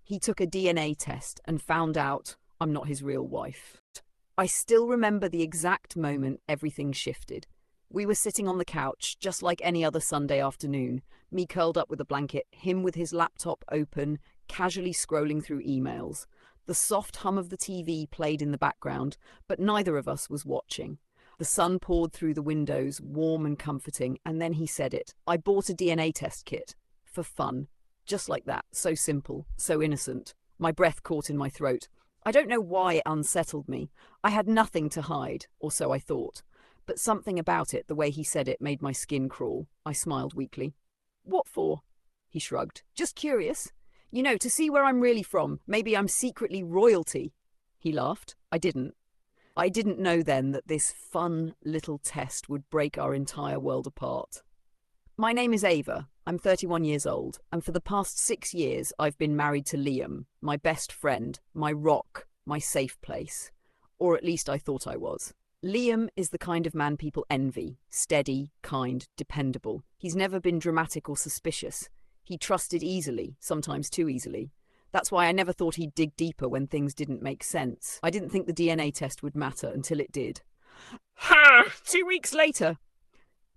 He took a DNA test and found out I'm not his real wife. I still remember the exact moment everything shifted. We were sitting on the couch, just like any other Sunday afternoon, me curled up with a blanket, him with his laptop open, casually scrolling through emails. The soft hum of the TV played in the background, but neither of us was watching. The sun poured through the windows, warm and comforting, and then he said it. I bought a DNA test kit. For fun. Just like that. So simple. So innocent. My breath caught in my throat. I don't know why it unsettled me. I had nothing to hide, or so I thought. But something about it, the way he said it, made my skin crawl. I smiled weakly. What for? He shrugged. Just curious. You know, to see where I'm really from. Maybe I'm secretly royalty. He laughed. I didn't know then that this fun little test would break our entire world apart. My name is Ava. I'm 31 years old, and for the past 6 years I've been married to Liam, my best friend, my rock, my safe place. Or at least I thought I was. Liam is the kind of man people envy. Steady, kind, dependable. He's never been dramatic or suspicious. He trusted easily, sometimes too easily. That's why I never thought he'd dig deeper when things didn't make sense. I didn't think the DNA test would matter until it did. Ha! 2 weeks later!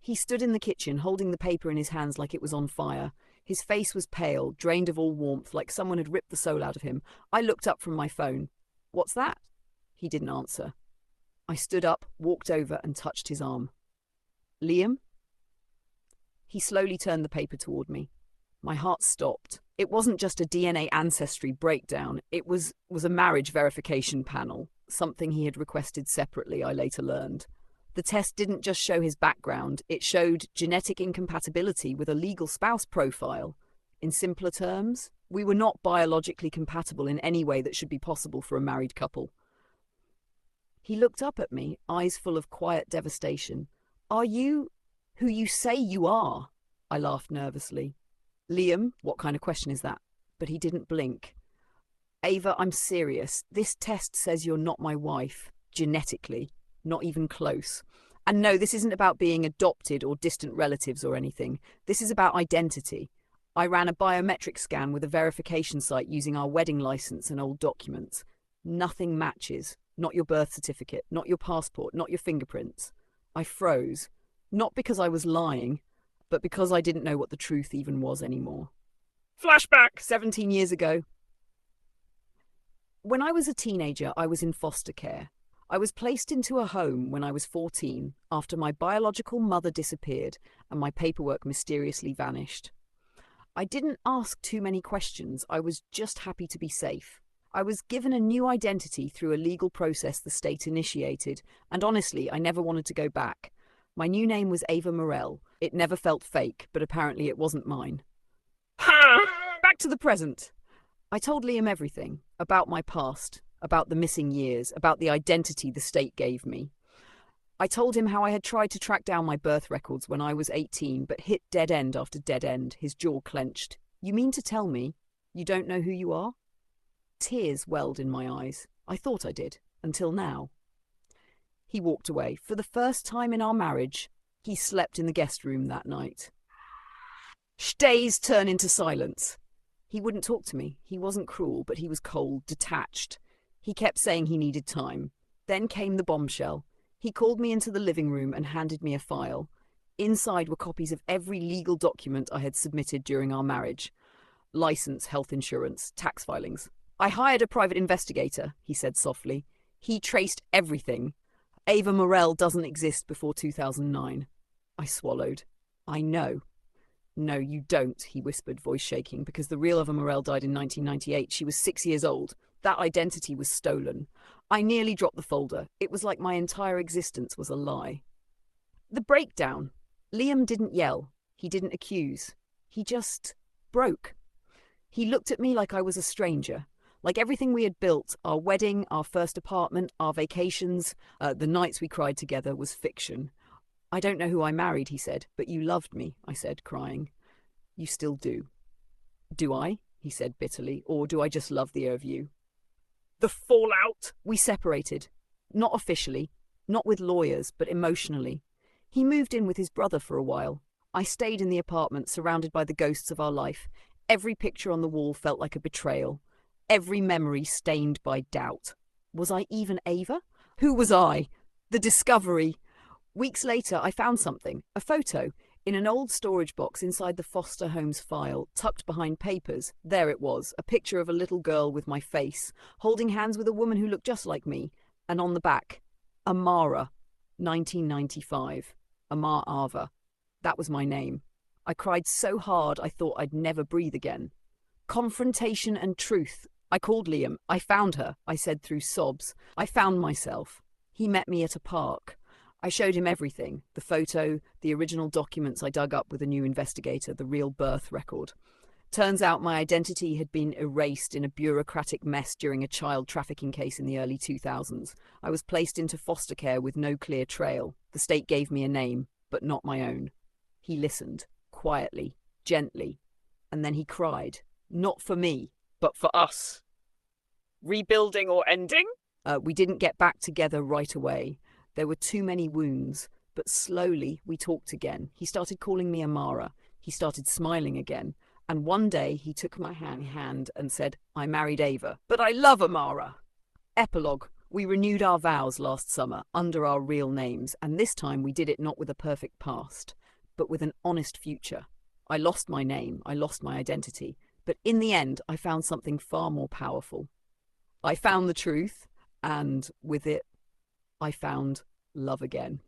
He stood in the kitchen, holding the paper in his hands like it was on fire. His face was pale, drained of all warmth, like someone had ripped the soul out of him. I looked up from my phone. What's that? He didn't answer. I stood up, walked over, and touched his arm. Liam? He slowly turned the paper toward me. My heart stopped. It wasn't just a DNA ancestry breakdown. It was a marriage verification panel, something he had requested separately, I later learned. The test didn't just show his background, it showed genetic incompatibility with a legal spouse profile. In simpler terms, we were not biologically compatible in any way that should be possible for a married couple. He looked up at me, eyes full of quiet devastation. Are you who you say you are? I laughed nervously. Liam, what kind of question is that? But he didn't blink. Ava, I'm serious. This test says you're not my wife, genetically, not even close. And no, this isn't about being adopted or distant relatives or anything. This is about identity. I ran a biometric scan with a verification site using our wedding license and old documents. Nothing matches. Not your birth certificate, not your passport, not your fingerprints. I froze. Not because I was lying, but because I didn't know what the truth even was anymore. Flashback! 17 years ago. When I was a teenager, I was in foster care. I was placed into a home when I was 14 after my biological mother disappeared and my paperwork mysteriously vanished. I didn't ask too many questions. I was just happy to be safe. I was given a new identity through a legal process the state initiated, and honestly, I never wanted to go back. My new name was Ava Morell. It never felt fake, but apparently it wasn't mine. Ha! Back to the present. I told Liam everything, about my past, about the missing years, about the identity the state gave me. I told him how I had tried to track down my birth records when I was 18, but hit dead end after dead end, his jaw clenched. You mean to tell me you don't know who you are? Tears welled in my eyes. I thought I did, until now. He walked away. For the first time in our marriage, he slept in the guest room that night. Days turn into silence. He wouldn't talk to me. He wasn't cruel, but he was cold, detached. He kept saying he needed time. Then came the bombshell. He called me into the living room and handed me a file. Inside were copies of every legal document I had submitted during our marriage. License, health insurance, tax filings. I hired a private investigator, he said softly. He traced everything. Ava Morell doesn't exist before 2009. I swallowed. I know. No, you don't, he whispered, voice shaking, because the real Ava Morell died in 1998. She was 6 years old. That identity was stolen. I nearly dropped the folder. It was like my entire existence was a lie. The breakdown. Liam didn't yell. He didn't accuse. He just broke. He looked at me like I was a stranger. Like everything we had built, our wedding, our first apartment, our vacations, the nights we cried together, was fiction. I don't know who I married, he said, but you loved me, I said, crying. You still do. Do I? He said bitterly, or do I just love the air of you? The fallout! We separated. Not officially, not with lawyers, but emotionally. He moved in with his brother for a while. I stayed in the apartment, surrounded by the ghosts of our life. Every picture on the wall felt like a betrayal. every memory stained by doubt. Was I even Ava? Who was I? The discovery. Weeks later, I found something, a photo, in an old storage box inside the foster home's file, tucked behind papers. There it was, a picture of a little girl with my face, holding hands with a woman who looked just like me. And on the back, Amara, 1995. Amar Ava. That was my name. I cried so hard I thought I'd never breathe again. Confrontation and truth. I called Liam. I found her, I said through sobs. I found myself. He met me at a park. I showed him everything, the photo, the original documents I dug up with a new investigator, the real birth record. Turns out my identity had been erased in a bureaucratic mess during a child trafficking case in the early 2000s. I was placed into foster care with no clear trail. The state gave me a name, but not my own. He listened, quietly, gently, and then he cried. Not for me, but for us. Rebuilding or ending? We didn't get back together right away. There were too many wounds, but slowly we talked again. He started calling me Amara. He started smiling again. And one day he took my hand and said, I married Ava, but I love Amara. Epilogue. We renewed our vows last summer under our real names, and this time we did it not with a perfect past, but with an honest future. I lost my name, I lost my identity, but in the end I found something far more powerful. I found the truth, and with it, I found love again.